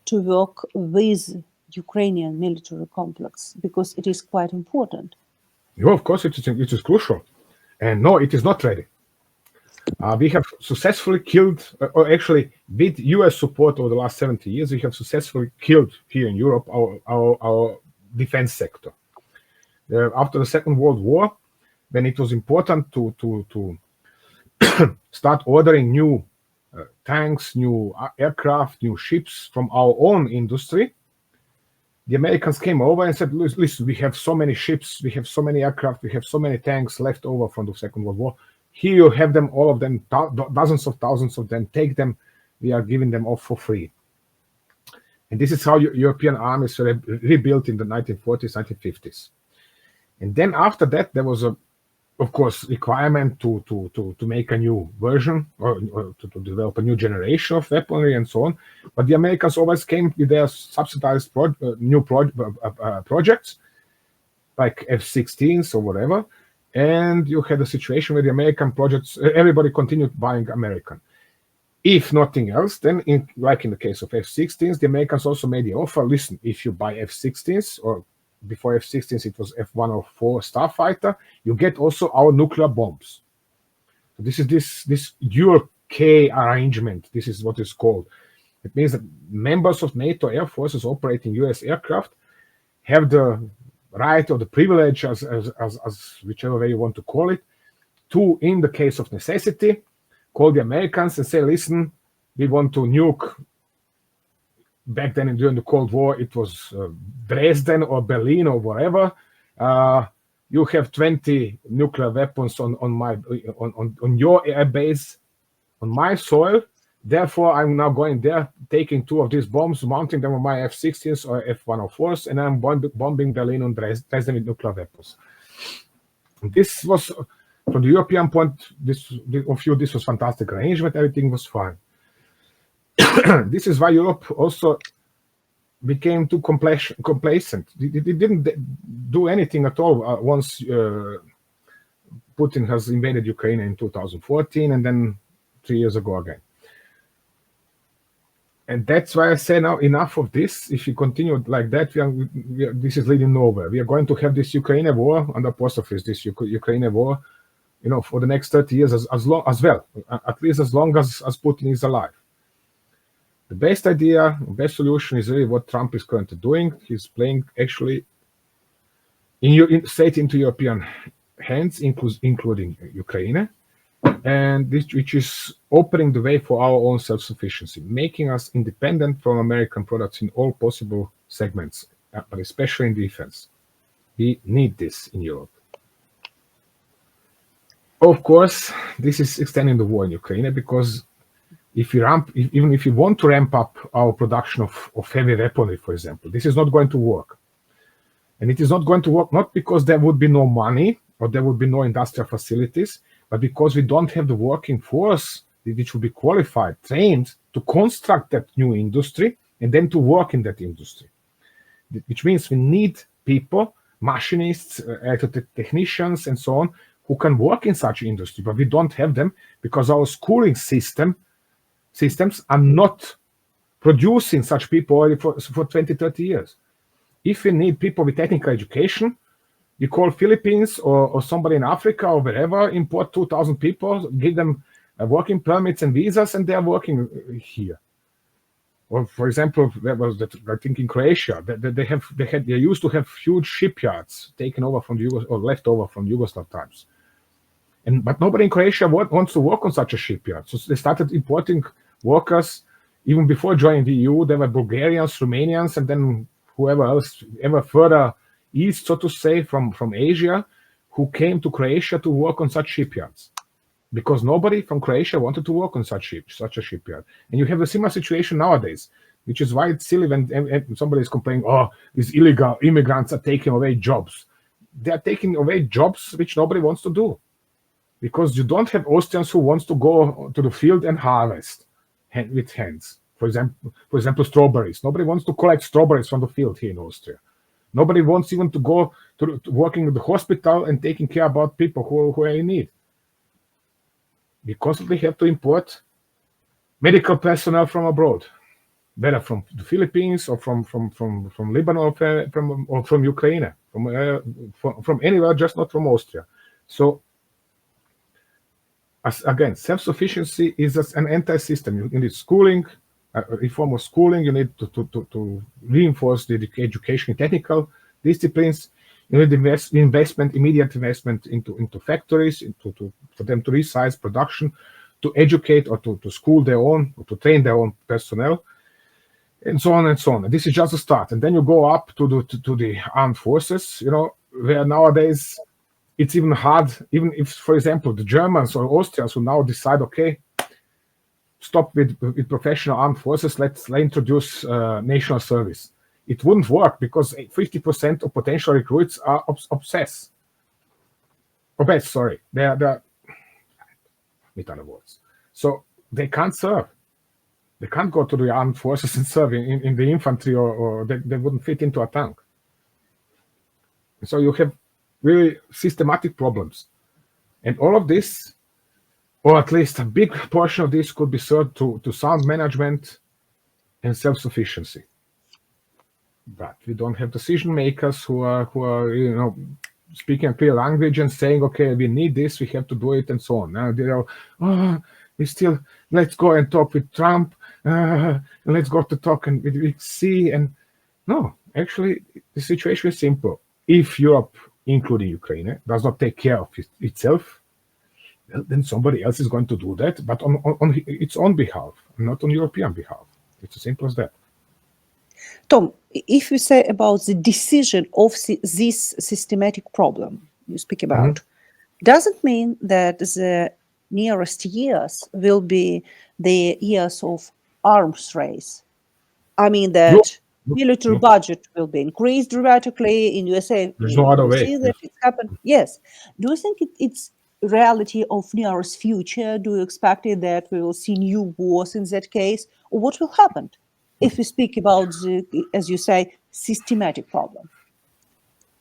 to work with Ukrainian military complex? Because it is quite important. No, of course, it is crucial. And no, it is not ready. We have successfully killed, or actually with US support over the last 70 years, we have successfully killed here in Europe our defense sector. After the Second World War, when it was important to start ordering new tanks, new aircraft, new ships from our own industry, the Americans came over and said, listen, we have so many ships, we have so many aircraft, we have so many tanks left over from the Second World War. Here you have them, all of them, dozens of thousands of them, take them, we are giving them off for free. And this is how European armies were rebuilt in the 1940s, 1950s. And then after that, there was of course, requirement to make a new version or to develop a new generation of weaponry and so on. But the Americans always came with their subsidized new projects, like F-16s or whatever. And you had a situation where the American projects, everybody continued buying American. If nothing else, then like in the case of F-16s, the Americans also made the offer, listen, if you buy F-16s, or before F-16s it was F-104 Starfighter, you get also our nuclear bombs. So this is this UK arrangement, this is what it's called. It means that members of NATO air forces operating US aircraft have the right or the privilege, as whichever way you want to call it, to, in the case of necessity, call the Americans and say, listen, we want to nuke. Back then, during the Cold War, it was Dresden or Berlin or whatever. You have 20 nuclear weapons on your air base, on my soil. Therefore, I'm now going there, taking 2 of these bombs, mounting them on my F-16s or F-104s, and I'm bombing Berlin and Dresden with nuclear weapons. And this was, from the European point of view, this was fantastic arrangement. Everything was fine. This is why Europe also became too complacent. It didn't do anything at all once Putin has invaded Ukraine in 2014 and then 3 years ago again. And that's why I say now, enough of this. If you continue like that, this is leading nowhere. We are going to have this Ukraine war, under apostrophes, this Ukraine war, for the next 30 years as well, at least as long as Putin is alive. The best idea, best solution is really what Trump is currently doing. He's playing actually straight into European hands, including Ukraine, and which is opening the way for our own self-sufficiency, making us independent from American products in all possible segments, but especially in defense. We need this in Europe. Of course, this is extending the war in Ukraine, because even if you want to ramp up our production of heavy weaponry, for example, this is not going to work. And it is not going to work not because there would be no money or there would be no industrial facilities, but because we don't have the working force which will be qualified, trained to construct that new industry and then to work in that industry. Which means we need people, machinists, technicians, and so on, who can work in such industry, but we don't have them because our schooling systems are not producing such people already for 20, 30 years. If we need people with technical education, we call Philippines or somebody in Africa or wherever, import 2,000 people, give them working permits and visas, and they are working here. Or for example, there was that I think in Croatia they used to have huge shipyards taken over from the or left over from Yugoslav times, but nobody in Croatia wants to work on such a shipyard. So they started importing workers. Even before joining the EU, there were Bulgarians, Romanians, and then whoever else ever further east, so to say, from Asia, who came to Croatia to work on such shipyards, because nobody from Croatia wanted to work on such a shipyard. And you have a similar situation nowadays, which is why it's silly when somebody is complaining, oh, these illegal immigrants are taking away jobs. They are taking away jobs which nobody wants to do, because you don't have Austrians who wants to go to the field and harvest with hands. For example, strawberries. Nobody wants to collect strawberries from the field here in Austria. Nobody wants even to go to working in the hospital and taking care about people who are in need. We constantly have to import medical personnel from abroad, whether from the Philippines or from Lebanon or from Ukraine, from anywhere, just not from Austria. So again, self-sufficiency is an anti-system. You need schooling, reform of schooling. You need to reinforce the education in technical disciplines. You need immediate investment into factories, for them to resize production, to educate or to school their own, or to train their own personnel, and so on and so on. And this is just a start. And then you go up to the armed forces, where nowadays it's even hard, even if, for example, the Germans or Austrians who now decide, okay, stop with professional armed forces, let's introduce national service. It wouldn't work, because 50% of potential recruits are obsessed. Sorry. They're with other words. So they can't serve. They can't go to the armed forces and serve in the infantry, or they wouldn't fit into a tank. So you have really systematic problems. And all of this, or at least a big portion of this, could be served to sound management and self-sufficiency. But we don't have decision makers who are speaking a clear language and saying, okay, we need this, we have to do it, and so on. Now they are, let's go and talk with Trump, and let's go to talk and with C. And no, actually, the situation is simple. If Europe, including Ukraine, does not take care of itself, well, then somebody else is going to do that, but on its own behalf, not on European behalf. It's as simple as that. Tom, if you say about the decision of this systematic problem you speak about, doesn't mean that the nearest years will be the years of arms race. I mean that military budget will be increased dramatically in USA. There's no other way. See that it's happened. Yes. Do you think it's reality of nearest future? Do you expect that we will see new wars in that case? Or what will happen if we speak about the, as you say, systematic problem?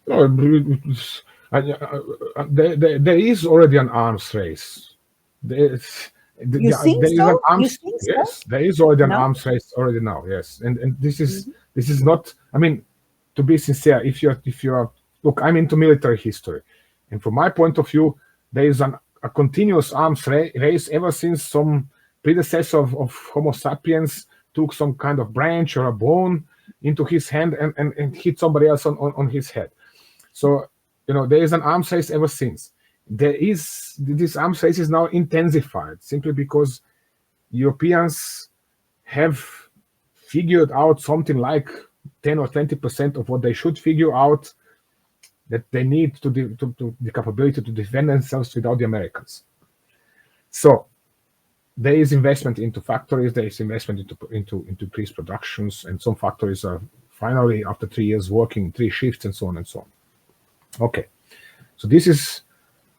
No, there is already an arms race. You think so? Yes, there is already an arms race already now. Yes, and this is not. I mean, to be sincere, if you're look, I'm into military history, and from my point of view, there is a continuous arms race ever since some predecessor of Homo sapiens took some kind of branch or a bone into his hand and hit somebody else on his head. So, there is an arms race ever since. This arms race is now intensified simply because Europeans have figured out something like 10 or 20% of what they should figure out, that they need to the capability to defend themselves without the Americans. So there is investment into factories, there is investment into increased productions, and some factories are finally, after 3 years, working 3 shifts and so on and so on. Okay, so this is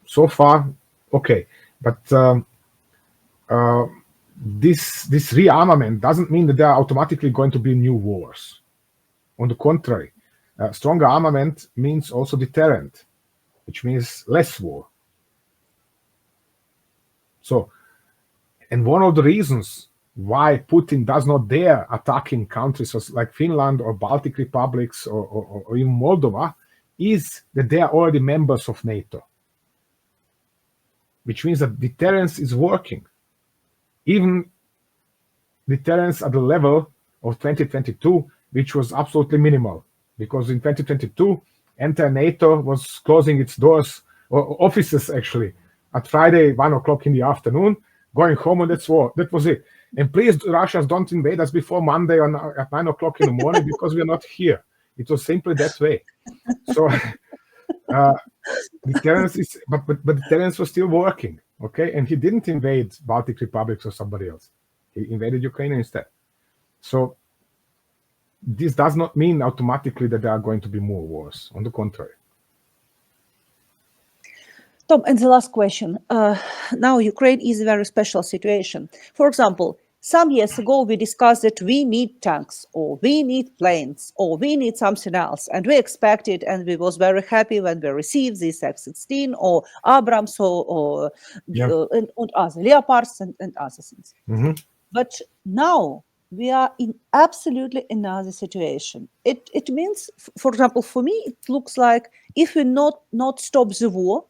so far okay, but this rearmament doesn't mean that there are automatically going to be new wars. On the contrary, stronger armament means also deterrent, which means less war. So, and one of the reasons why Putin does not dare attacking countries like Finland or Baltic republics or even Moldova is that they are already members of NATO, which means that deterrence is working. Even deterrence at the level of 2022, which was absolutely minimal, because in 2022, entire NATO was closing its doors, or offices actually, at Friday, 1 o'clock in the afternoon, going home, and that's war. That was it. And please, Russians, don't invade us before Monday at 9 o'clock in the morning, because we are not here. It was simply that way. So deterrence is, but deterrence was still working, okay? And he didn't invade Baltic republics or somebody else. He invaded Ukraine instead. So this does not mean automatically that there are going to be more wars. On the contrary. Tom, and the last question. Now Ukraine is a very special situation. For example, some years ago, we discussed that we need tanks, or we need planes, or we need something else. And we expected, and we was very happy when we received these F-16 or Abrams or and other Leopards and other things. Mm-hmm. But now we are in absolutely another situation. It means, for example, for me, it looks like if we not stop the war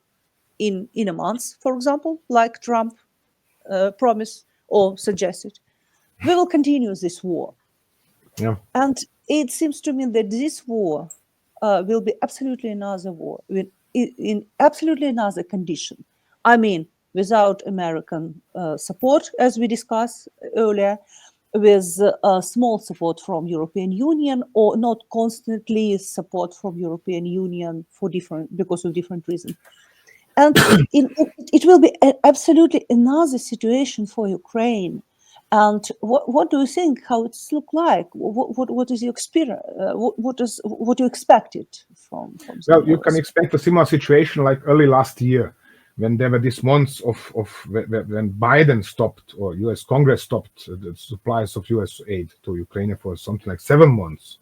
in a month, for example, like Trump promised or suggested, we will continue this war. Yeah. And it seems to me that this war will be absolutely another war, in absolutely another condition. I mean, without American support, as we discussed earlier, with small support from European Union, or not constantly support from European Union because of different reasons. And it will be absolutely another situation for Ukraine. And what do you think? How it's look like? What is your experience? What you expected from? Well, you can expect a similar situation like early last year, when there were these months of when Biden stopped, or U.S. Congress stopped the supplies of U.S. aid to Ukraine for something like 7 months,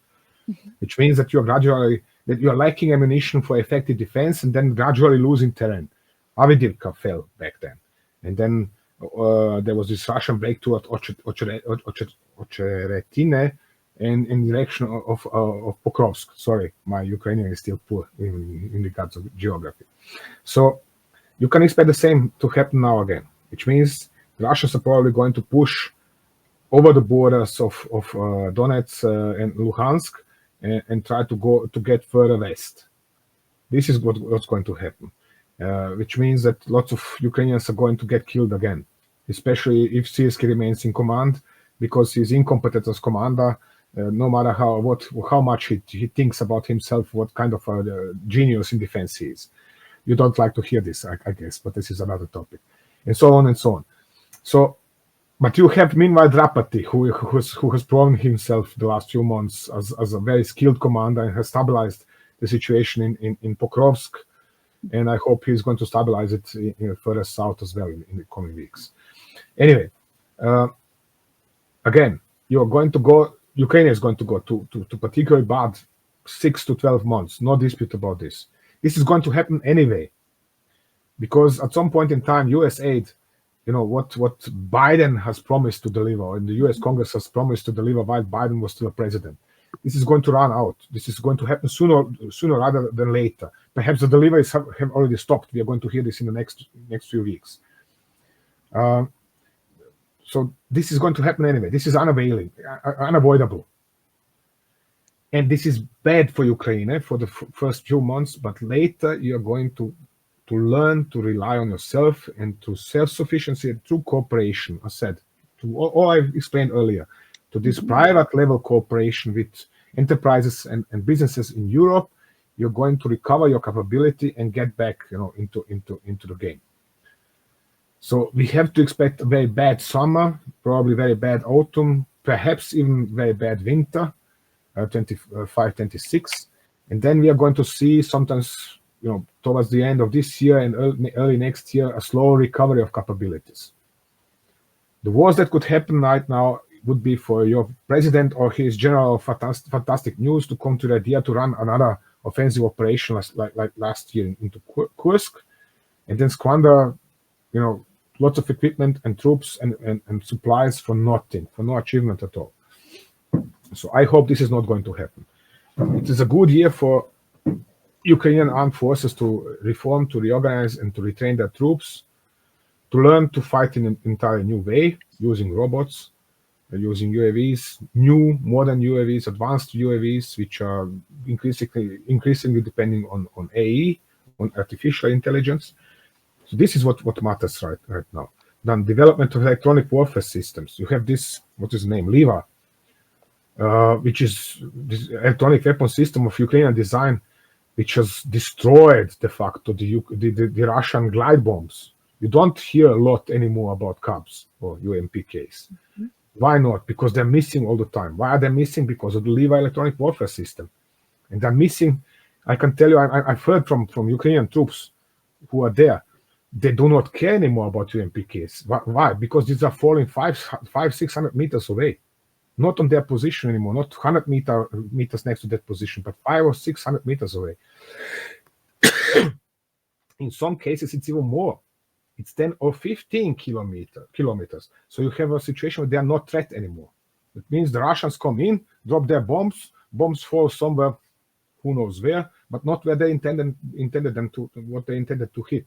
which means that you are lacking ammunition for effective defense, and then gradually losing terrain. Avdiivka fell back then, and then there was this Russian breakthrough at Ocheretine, and in direction of Pokrovsk. Sorry, my Ukrainian is still poor in regards of geography. So you can expect the same to happen now again, which means the Russians are probably going to push over the borders of Donetsk and Luhansk, and try to get further west. This is what's going to happen, which means that lots of Ukrainians are going to get killed again, especially if Syrskyi remains in command, because he's incompetent as commander. No matter how much he thinks about himself, what kind of a genius in defense he is. You don't like to hear this, I guess, but this is another topic, and so on and so on. So, but you have meanwhile Drapati, who has proven himself the last few months as a very skilled commander, and has stabilized the situation in Pokrovsk, and I hope he's going to stabilize it further south as well in the coming weeks. Anyway, again, Ukraine is going to go to particularly bad 6 to 12 months. No dispute about this. This is going to happen anyway, because at some point in time, U.S. aid, what Biden has promised to deliver, and the U.S. Congress has promised to deliver while Biden was still a president, this is going to run out. This is going to happen sooner rather than later. Perhaps the deliveries have already stopped. We are going to hear this in the next few weeks. So this is going to happen anyway. This is unavoidable. And this is bad for Ukraine for the first few months, but later you're going to learn to rely on yourself and to self-sufficiency through cooperation, as said, to all I explained earlier, to this private level cooperation with enterprises and businesses in Europe. You're going to recover your capability and get back, into the game. So we have to expect a very bad summer, probably very bad autumn, perhaps even very bad winter, 25, 26, and then we are going to see sometimes, towards the end of this year and early next year, a slow recovery of capabilities. The worst that could happen right now would be for your president or his general fantastic news to come to the idea to run another offensive operation like last year into Kursk, and then squander, lots of equipment and troops and supplies for nothing, for no achievement at all. So I hope this is not going to happen. It is a good year for Ukrainian armed forces to reform, to reorganize, and to retrain their troops, to learn to fight in an entirely new way, using robots, using UAVs, new modern UAVs, advanced UAVs, which are increasingly depending on AI, on artificial intelligence. So this is what matters right now. Then development of electronic warfare systems. You have this, what is the name, LIVA, which is this electronic weapon system of Ukrainian design, which has destroyed de facto the Russian glide bombs. You don't hear a lot anymore about CABs or UMPKs. Why not? Because they're missing all the time. Why are they missing? Because of the LIVA electronic warfare system. And they're missing, I can tell you, I've heard from Ukrainian troops who are there, they do not care anymore about UMPKs. Why? Because these are falling 600 meters away. Not on their position anymore, not 100 meters next to that position, but 500 or 600 meters away. In some cases, it's even more. It's 10 or 15 kilometers. So you have a situation where they are not threat anymore. It means the Russians come in, drop their bombs fall somewhere, who knows where, but not where they intended them to, what they intended to hit.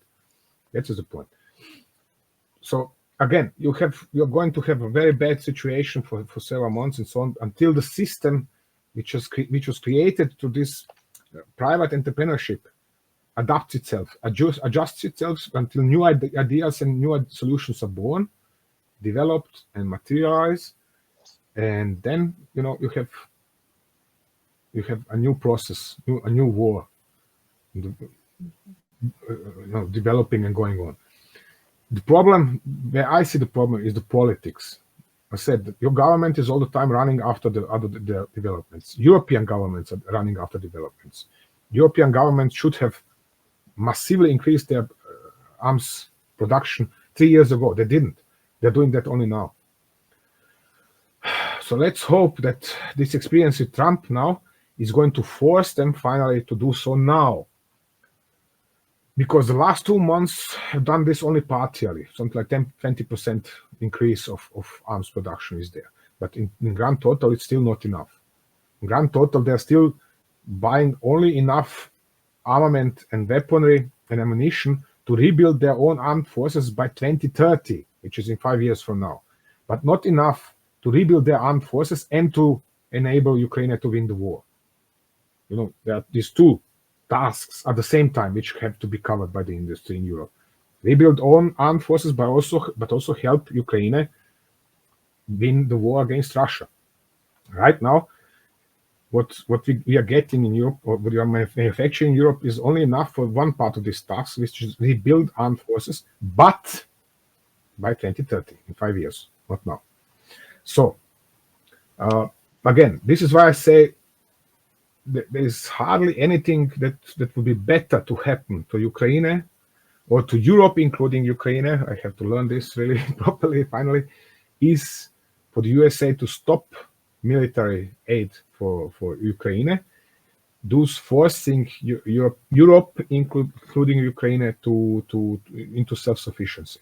That is the point. So again, you're going to have a very bad situation for several months and so on, until the system which was created through this private entrepreneurship adapts itself, adjusts itself until new ideas and new solutions are born, developed and materialize, and then you have a new process, a new war, developing and going on. The problem, where I see the problem, is the politics. I said that your government is all the time running after the developments. European governments are running after developments. European governments should have massively increased their arms production 3 years ago. They didn't. They're doing that only now. So let's hope that this experience with Trump now is going to force them finally to do so now. Because the last 2 months have done this only partially. Something like 20% increase of arms production is there. But in grand total, it's still not enough. In grand total, they're still buying only enough armament and weaponry and ammunition to rebuild their own armed forces by 2030, which is in 5 years from now. But not enough to rebuild their armed forces and to enable Ukraine to win the war. There are these two tasks at the same time which have to be covered by the industry in Europe. Rebuild own armed forces, but also help Ukraine win the war against Russia. Right now, what we are getting in Europe, or what we are manufacturing in Europe, is only enough for one part of this task, which is rebuild armed forces, but by 2030, in 5 years, not now. So, again, this is why I say there is hardly anything that would be better to happen to Ukraine or to Europe, including Ukraine. I have to learn this really properly, finally, is for the USA to stop military aid for Ukraine, thus forcing Europe, including Ukraine, into self-sufficiency,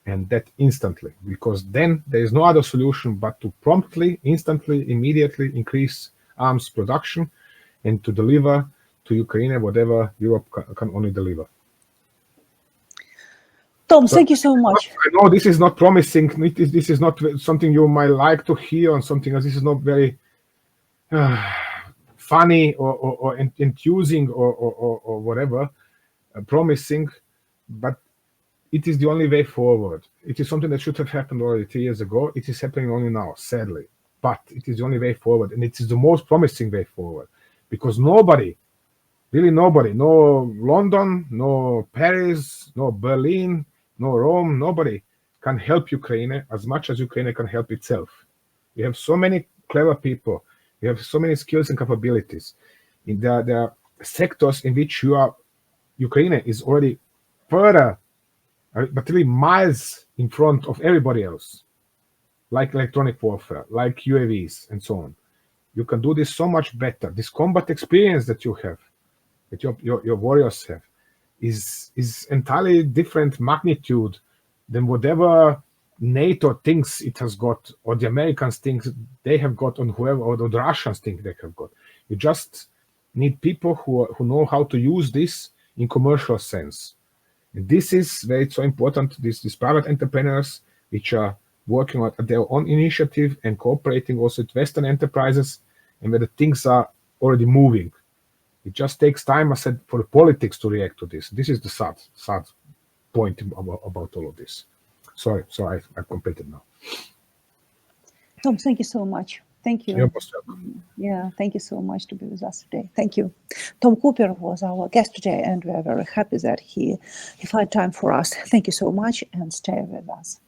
and that instantly, because then there is no other solution but to promptly, instantly, immediately increase arms production and to deliver to Ukraine whatever Europe can only deliver. Tom, thank you so much. I know this is not promising. This is not something you might like to hear, or something else. This is not very funny or enthusing or whatever, promising, but it is the only way forward. It is something that should have happened already 3 years ago. It is happening only now, sadly, but it is the only way forward, and it is the most promising way forward, because nobody, really nobody, no London, no Paris, no Berlin, no Rome, nobody can help Ukraine as much as Ukraine can help itself. We have so many clever people. We have so many skills and capabilities. There are sectors in which Ukraine is already further, but really miles in front of everybody else, like electronic warfare, like UAVs, and so on. You can do this so much better. This combat experience that you have, that your warriors have, is entirely different magnitude than whatever NATO thinks it has got, or the Americans think they have got, on whoever, or the Russians think they have got. You just need people who know how to use this in commercial sense. And this is where it's so important. These private entrepreneurs, which are working on their own initiative and cooperating also with Western enterprises, and where the things are already moving. It just takes time, I said, for the politics to react to this. This is the sad point about all of this. Sorry, I completed now. Tom, thank you so much. Thank you. You're most welcome. Yeah, thank you so much to be with us today. Thank you. Tom Cooper was our guest today, and we are very happy that he found time for us. Thank you so much, and stay with us.